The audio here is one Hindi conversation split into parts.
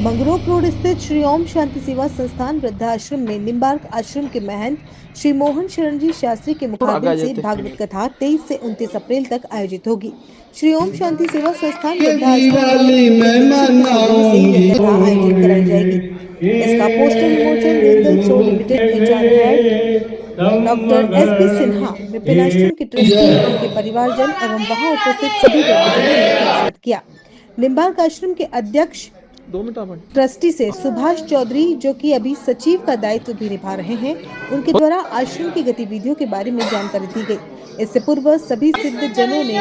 मंगरोक रोड स्थित श्री ओम शांति सेवा संस्थान वृद्धाश्रम में निम्बार्क आश्रम के महंत श्री मोहन शरण जी शास्त्री के मुखारबिन से भागवत कथा 23 से 29 अप्रैल तक आयोजित होगी। श्री ओम शांति सेवा संस्थान वृद्धाश्रम ये कथा आयोजित कराई जाएगी। इसका पोस्टर विमोचन जिंदल सो limited HR head doctor SP. Sinha, Vipin आश्रम के ट्रस्टी, उनके परिवारजन एवं वहां उपस्थित सभी वृद्धजनों ने प्रस्तुत किया। निम्बार्क आश्रम के अध्यक्ष ट्रस्टी से सुभाष चौधरी, जो कि अभी सचिव का दायित्व भी निभा रहे हैं, उनके द्वारा आश्रम की गतिविधियों के बारे में जानकारी दी गई। इससे पूर्व सभी सिद्ध जनों ने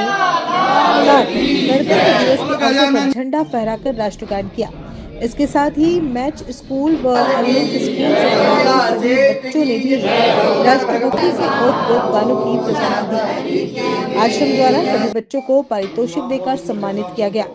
गणतंत्र दिवस के अवसर पर झंडा फहराकर राष्ट्रगान किया। इसके साथ ही मैच स्कूल व अरविंद स्कूल से बच्चों ने भी राष्ट्रभक्ति से ओत गानों की प्रस्तुति दी। आश्रम द्वारा सभी बच्चों को पारितोषिक देकर सम्मानित किया गया।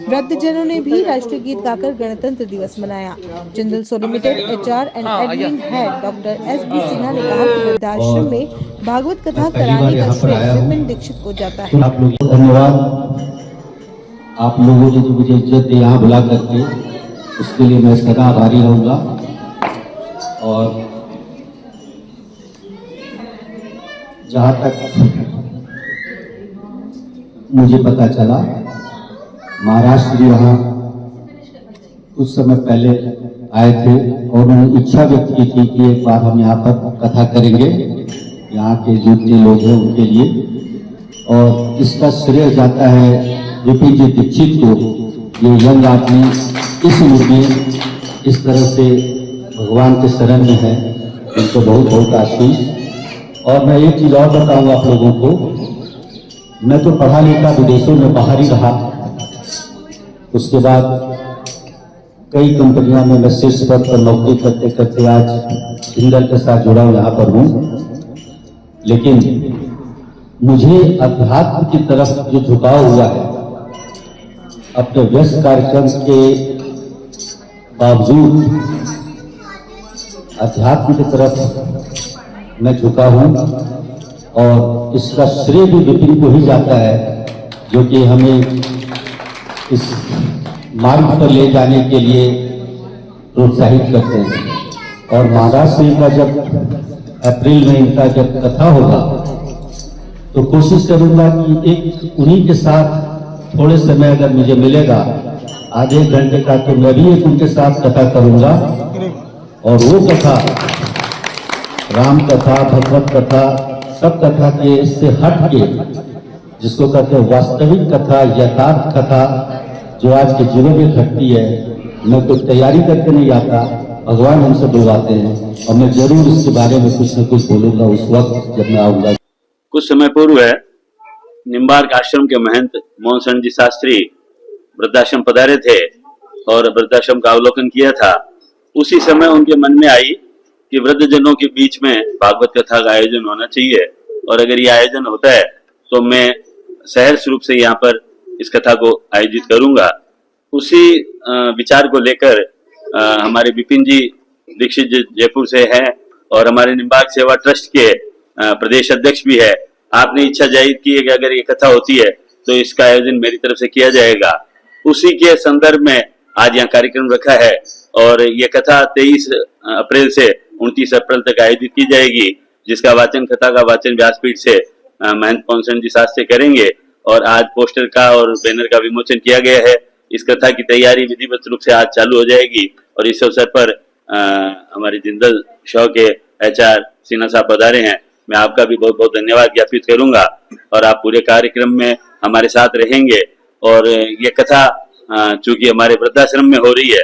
वृद्धजनों ने भी राष्ट्रीय गीत गाकर गणतंत्र दिवस मनाया। जिंदल सो limited HR and admin head doctor S.B.. Sinha ने कहा कि वृद्धाश्रम में भागवत कथा कराने का श्रेय विपिन दीक्षित को जाता है। आप लोगों को धन्यवाद। आप लोगों ने जो मुझे इज्जत दी यहाँ बुला करके, उसके लिए मैं सदा आभारी रहूंगा। और जहाँ तक मुझे पता चला, महाराष्ट्र यहाँ कुछ समय पहले आए थे और उन्होंने इच्छा व्यक्त की थी कि एक बार हम यहाँ पर कथा करेंगे, यहाँ के जितने लोग हैं उनके लिए। और इसका श्रेय जाता है विपिन जी दीक्षित को। ये यंग आदमी इस उम्र में इस तरह से भगवान के शरण में है, उनको बहुत बहुत आशीष। और मैं एक चीज और बताऊंगा आप लोगों को, मैं तो पढ़ा लिखा विदेशों में बाहर ही रहा, उसके बाद कई कंपनियों में मैं शीर्ष पद पर नौकरी करते करते आज जिंदल के साथ जुड़ा हूं, यहाँ पर हूं। लेकिन मुझे अध्यात्म की तरफ जो झुकाव हुआ है, अपने व्यस्त कार्यक्रम के बावजूद अध्यात्म की तरफ मैं झुका हूं। और इसका श्रेय भी विपिन को ही जाता है, जो कि हमें इस मार्ग पर ले जाने के लिए प्रोत्साहित करते हैं। और महाराष्ट्र का जब अप्रैल में इनका जब कथा होगा, तो कोशिश करूंगा कि एक उन्हीं के साथ थोड़े समय अगर मुझे मिलेगा, आधे घंटे का, तो मैं भी एक उनके साथ कथा करूंगा। और वो कथा, राम कथा, भगवत कथा, सब कथा के से हट के, जिसको कहते हैं वास्तविक कथा, यथार्थ कथा, जो आज के जीवन में घटती है, मैं कोई तैयारी करके नहीं आता, भगवान हमसे बुलवाते हैं। और मैं जरूर इसके बारे में कुछ न कुछ बोलूंगा उस वक्त जब मैं आऊंगा। कुछ समय पूर्व निम्बार्क आश्रम के महंत मोहन शरण जी शास्त्री वृद्धाश्रम पधारे थे और वृद्धाश्रम का अवलोकन किया था। उसी समय उनके मन में आई कि वृद्धजनों के बीच में भागवत कथा का आयोजन होना चाहिए, और अगर ये आयोजन होता है तो मैं सहर्ष रूप से यहाँ पर इस कथा को आयोजित करूंगा। उसी विचार को लेकर हमारे विपिन जी दीक्षित जयपुर से हैं और हमारे निम्बार्क सेवा ट्रस्ट के प्रदेश अध्यक्ष भी है। आपने इच्छा जाहिर की है कि अगर ये कथा होती है तो इसका आयोजन मेरी तरफ से किया जाएगा। उसी के संदर्भ में आज यहाँ कार्यक्रम रखा है और ये कथा 23 अप्रैल से 29 अप्रैल तक आयोजित की जाएगी, जिसका वाचन, कथा का वाचन व्यासपीठ से महंत मोहन शरण जी शास्त्री करेंगे। और आज पोस्टर का और बैनर का विमोचन किया गया है। इस कथा की तैयारी विधिवत रूप से आज चालू हो जाएगी और इस अवसर पर हमारे जिंदल शो के एचआर सिन्हा साहब पधारे हैं। मैं आपका भी बहुत बहुत धन्यवाद ज्ञापित करूंगा और आप पूरे कार्यक्रम में हमारे साथ रहेंगे। और ये कथा चूंकि हमारे वृद्धाश्रम में हो रही है,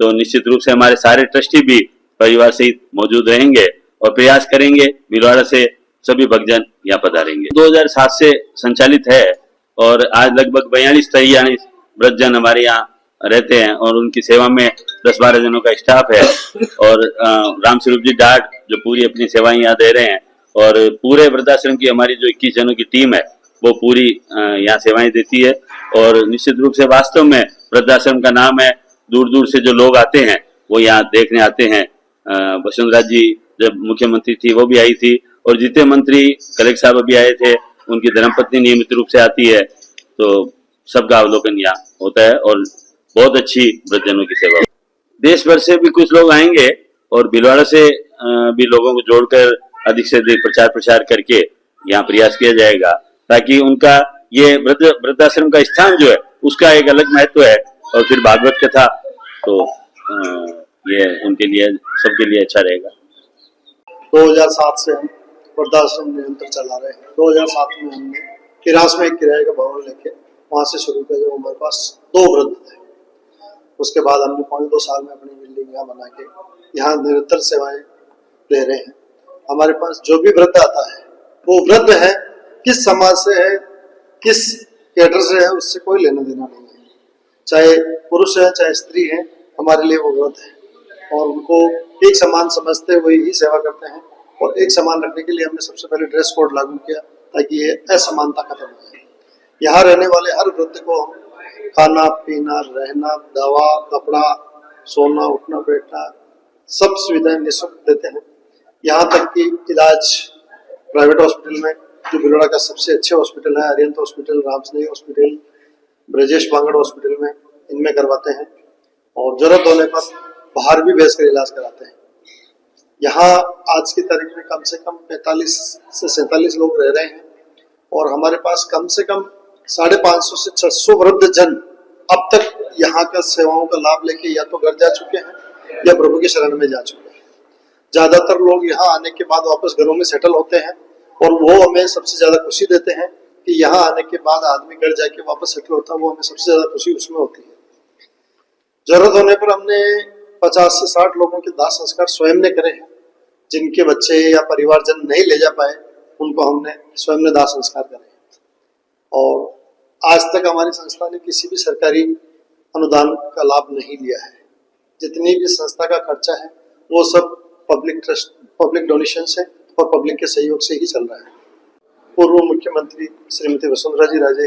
तो निश्चित रूप से हमारे सारे ट्रस्टी भी परिवार सहित मौजूद रहेंगे और प्रयास करेंगे भीलवाड़ा से सभी भक्तजन यहाँ पधारेंगे। 2007 से संचालित है और आज लगभग 42-43 वृद्धजन हमारे यहाँ रहते हैं और उनकी सेवा में 10-12 जनों का स्टाफ है। और राम स्वरूप जी डाट जो पूरी अपनी सेवाएं यहाँ दे रहे हैं, और पूरे वृद्धाश्रम की हमारी जो 21 जनों की टीम है वो पूरी यहाँ सेवाएं देती है। और निश्चित रूप से वास्तव में वृद्धाश्रम का नाम है, दूर दूर से जो लोग आते हैं वो यहाँ देखने आते हैं। वसुंधरा जी जब मुख्यमंत्री थी वो भी आई थी, और जितने मंत्री कलेक्टर साहब अभी आए थे, उनकी धर्मपत्नी नियमित रूप से आती है। तो सबका अवलोकन यहाँ होता है और बहुत अच्छी वृद्धजनों की सेवा। देश भर से भी कुछ लोग आएंगे और भीलवाड़ा से भी लोगों को जोड़कर अधिक से अधिक प्रचार प्रसार करके यहाँ प्रयास किया जाएगा, ताकि उनका ये वृद्धाश्रम का स्थान जो है उसका एक अलग महत्व है। और फिर भागवत कथा तो ये उनके लिए, सबके लिए अच्छा रहेगा। 2007 से हम वृद्धाश्रम निरंतर चला रहे हैं। 2007 में हमने किरास में एक किराए का भवन लेके वहां से शुरू किया, जब हमारे पास 2 वृद्ध थे। उसके बाद हमने 5-2 साल में अपनी बिल्डिंग यहाँ बना के यहाँ निरंतर सेवाएं दे रहे हैं। हमारे पास जो भी वृद्ध आता है वो वृद्ध है, किस समाज से है, किस कैडर से है, उससे कोई लेना देना नहीं है। चाहे पुरुष है चाहे स्त्री है, हमारे लिए वो वृद्ध है और उनको एक समान समझते हुए ही सेवा करते हैं। और एक समान रखने के लिए हमने सबसे पहले ड्रेस कोड लागू किया, ताकि ये असमानता खत्म हो जाए। यहाँ रहने वाले हर वृद्ध को हम खाना पीना, रहना, दवा, कपड़ा, सोना, उठना बैठना सब सुविधाएं निःशुल्क देते हैं। यहाँ तक कि इलाज प्राइवेट हॉस्पिटल में, जो भीलवाड़ा का सबसे अच्छे हॉस्पिटल है, Aryant hospital, Ramsnehi hospital, Brajesh Bangar hospital में, इनमें करवाते हैं। और जरूरत होने पर बाहर भी भेज कर इलाज कराते हैं। यहाँ आज की तारीख में कम से कम 45 से 47 लोग रह रहे हैं और हमारे पास कम से कम 550 से 600 वृद्ध जन अब तक यहाँ का सेवाओं का लाभ लेके या तो घर जा चुके हैं या प्रभु के शरण में जा चुके हैं। ज्यादातर लोग यहाँ आने के बाद वापस घरों में सेटल होते हैं और वो हमें सबसे ज्यादा खुशी देते हैं कि यहाँ आने के बाद आदमी घर जाके वापस सेटल होता है, वो हमें सबसे ज्यादा खुशी उसमें होती है। जरूरत होने पर हमने 50 से 60 लोगों के दाह संस्कार स्वयं ने करे हैं। जिनके बच्चे या परिवारजन नहीं ले जा पाए उनको हमने स्वयं ने दाह संस्कार करे। और आज तक हमारी संस्था ने किसी भी सरकारी अनुदान का लाभ नहीं लिया है। जितनी भी संस्था का खर्चा है वो सब पब्लिक डोनेशन से और पब्लिक के सहयोग से ही चल रहा है। पूर्व मुख्यमंत्री श्रीमती वसुंधरा जी राजे